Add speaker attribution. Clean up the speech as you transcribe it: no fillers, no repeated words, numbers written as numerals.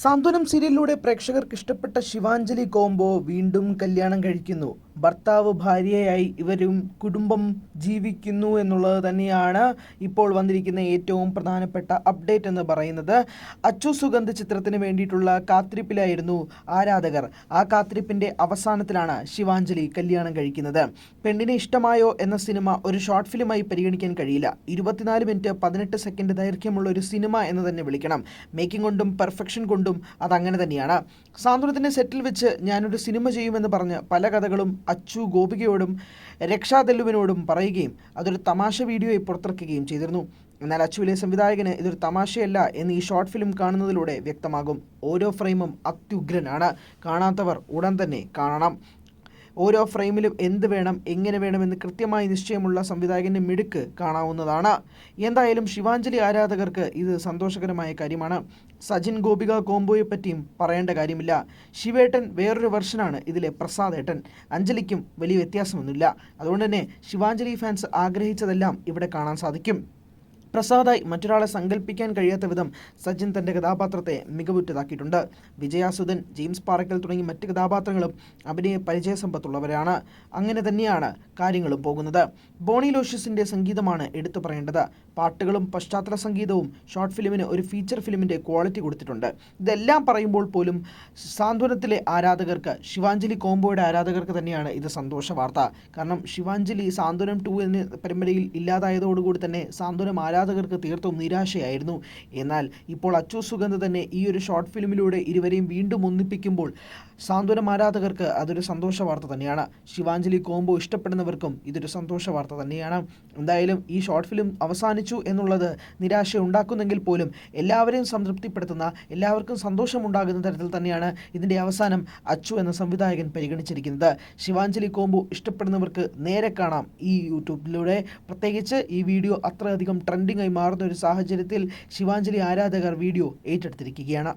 Speaker 1: സാന്ത്വനം സീരിയലിലൂടെ പ്രേക്ഷകർക്ക് ഇഷ്ടപ്പെട്ട ശിവാഞ്ജലി കോംബോ വീണ്ടും കല്യാണം കഴിക്കുന്നു. ഭർത്താവ് ഭാര്യയായി ഇവരും കുടുംബം ജീവിക്കുന്നു എന്നുള്ളത് തന്നെയാണ് ഇപ്പോൾ വന്നിരിക്കുന്ന ഏറ്റവും പ്രധാനപ്പെട്ട അപ്ഡേറ്റ് എന്ന് പറയുന്നത്. അച്ചു സുഗന്ധ് ചിത്രത്തിന് വേണ്ടിയിട്ടുള്ള കാത്തിരിപ്പിലായിരുന്നു ആരാധകർ. ആ കാത്തിരിപ്പിൻ്റെ അവസാനത്തിലാണ് ശിവാഞ്ജലി കല്യാണം കഴിക്കുന്നത്. പെണ്ണിനെ ഇഷ്ടമായോ എന്ന സിനിമ ഒരു ഷോർട്ട് ഫിലിമായി പരിഗണിക്കാൻ കഴിയില്ല. 24 മിനിറ്റ് 18 സെക്കൻഡ് ദൈർഘ്യമുള്ള ഒരു സിനിമ എന്ന് തന്നെ വിളിക്കണം. മേക്കിംഗ് കൊണ്ടും പെർഫെക്ഷൻ കൊണ്ടും അതങ്ങനെ തന്നെയാണ്. സാന്ത്വനത്തിൻ്റെ സെറ്റിൽ വെച്ച് ഞാനൊരു സിനിമ ചെയ്യുമെന്ന് പറഞ്ഞ് പല കഥകളും അച്ചു ഗോപികയോടും രക്ഷാദല്ലുവിനോടും പറയുകയും അതൊരു തമാശ വീഡിയോയിൽ പുറത്തിറക്കുകയും ചെയ്തിരുന്നു. എന്നാൽ അച്ചുവിലെ സംവിധായകന് ഇതൊരു തമാശയല്ല എന്ന് ഈ ഷോർട്ട് ഫിലിം കാണുന്നതിലൂടെ വ്യക്തമാകും. ഓരോ ഫ്രെയിമും അത്യുഗ്രനാണ്. കാണാത്തവർ ഉടൻ തന്നെ കാണണം. ഓരോ ഫ്രെയിമിലും എന്ത് വേണം, എങ്ങനെ വേണമെന്ന് കൃത്യമായി നിശ്ചയമുള്ള സംവിധായകൻ്റെ മിടുക്ക് കാണാവുന്നതാണ്. എന്തായാലും ശിവാഞ്ജലി ആരാധകർക്ക് ഇത് സന്തോഷകരമായ കാര്യമാണ്. സജിൻ ഗോപിക കോംബോയെ പറ്റിയും പറയേണ്ട കാര്യമില്ല. ശിവേട്ടൻ വേറൊരു വെർഷനാണ് ഇതിലെ പ്രസാദ് ഏട്ടൻ. അഞ്ജലിക്കും വലിയ വ്യത്യാസമൊന്നുമില്ല. അതുകൊണ്ട് തന്നെ ശിവാഞ്ജലി ഫാൻസ് ആഗ്രഹിച്ചതെല്ലാം ഇവിടെ കാണാൻ സാധിക്കും. പ്രസാദായി മറ്റൊരാളെ സങ്കല്പിക്കാൻ കഴിയാത്ത വിധം സജിൻ തൻ്റെ കഥാപാത്രത്തെ മികവുറ്റതാക്കിയിട്ടുണ്ട്. വിജയാസുധൻ, ജെയിംസ് പാറക്കൽ തുടങ്ങി മറ്റ് കഥാപാത്രങ്ങളും അഭിനയ പരിചയസമ്പത്തുള്ളവരാണ്. അങ്ങനെ തന്നെയാണ് കാര്യങ്ങളും പോകുന്നത്. ബോണി ലോഷ്യസിൻ്റെ സംഗീതമാണ് എടുത്തു പറയേണ്ടത്. പാട്ടുകളും പശ്ചാത്തല സംഗീതവും ഷോർട്ട് ഫിലിമിന് ഒരു ഫീച്ചർ ഫിലിമിൻ്റെ ക്വാളിറ്റി കൊടുത്തിട്ടുണ്ട്. ഇതെല്ലാം പറയുമ്പോൾ പോലും സാന്ത്വനത്തിലെ ആരാധകർക്ക്, ശിവാഞ്ജലി കോംബോയുടെ ആരാധകർക്ക് തന്നെയാണ് ഇത് സന്തോഷ വാർത്ത. കാരണം ശിവാഞ്ജലി സാന്ത്വനം 2 എന്ന പരമ്പരയിൽ ഇല്ലാതായതോടുകൂടി തന്നെ സാന്ത്വനം ആരാധകർക്ക് തീർത്തും നിരാശയായിരുന്നു. എന്നാൽ ഇപ്പോൾ അച്ചു സുഗന്ധ് തന്നെ ഈ ഒരു ഷോർട്ട് ഫിലിമിലൂടെ ഇരുവരെയും വീണ്ടും ഒന്നിപ്പിക്കുമ്പോൾ സാന്ത്വനം ആരാധകർക്ക് അതൊരു സന്തോഷ വാർത്ത തന്നെയാണ്. ശിവാഞ്ജലി കോംബോ ഇഷ്ടപ്പെടുന്നവർക്കും ഇതൊരു സന്തോഷ വാർത്ത തന്നെയാണ്. എന്തായാലും ഈ ഷോർട്ട് ഫിലിം അവസാനിച്ചു എന്നുള്ളത് നിരാശ ഉണ്ടാക്കുന്നെങ്കിൽ പോലും എല്ലാവരെയും സംതൃപ്തിപ്പെടുത്തുന്ന, എല്ലാവർക്കും സന്തോഷമുണ്ടാകുന്ന തരത്തിൽ തന്നെയാണ് ഇതിൻ്റെ അവസാനം അച്ചു എന്ന സംവിധായകൻ പരിഗണിച്ചിരിക്കുന്നത്. ശിവാഞ്ജലി കോംബോ ഇഷ്ടപ്പെടുന്നവർക്ക് നേരെ കാണാം ഈ യൂട്യൂബിലൂടെ. പ്രത്യേകിച്ച് ഈ വീഡിയോ അത്രയധികം ട്രെൻഡിംഗ് ആയി മാറുന്ന ഒരു സാഹചര്യത്തിൽ ശിവാഞ്ജലി ആരാധകർ വീഡിയോ ഏറ്റെടുത്തിരിക്കുകയാണ്.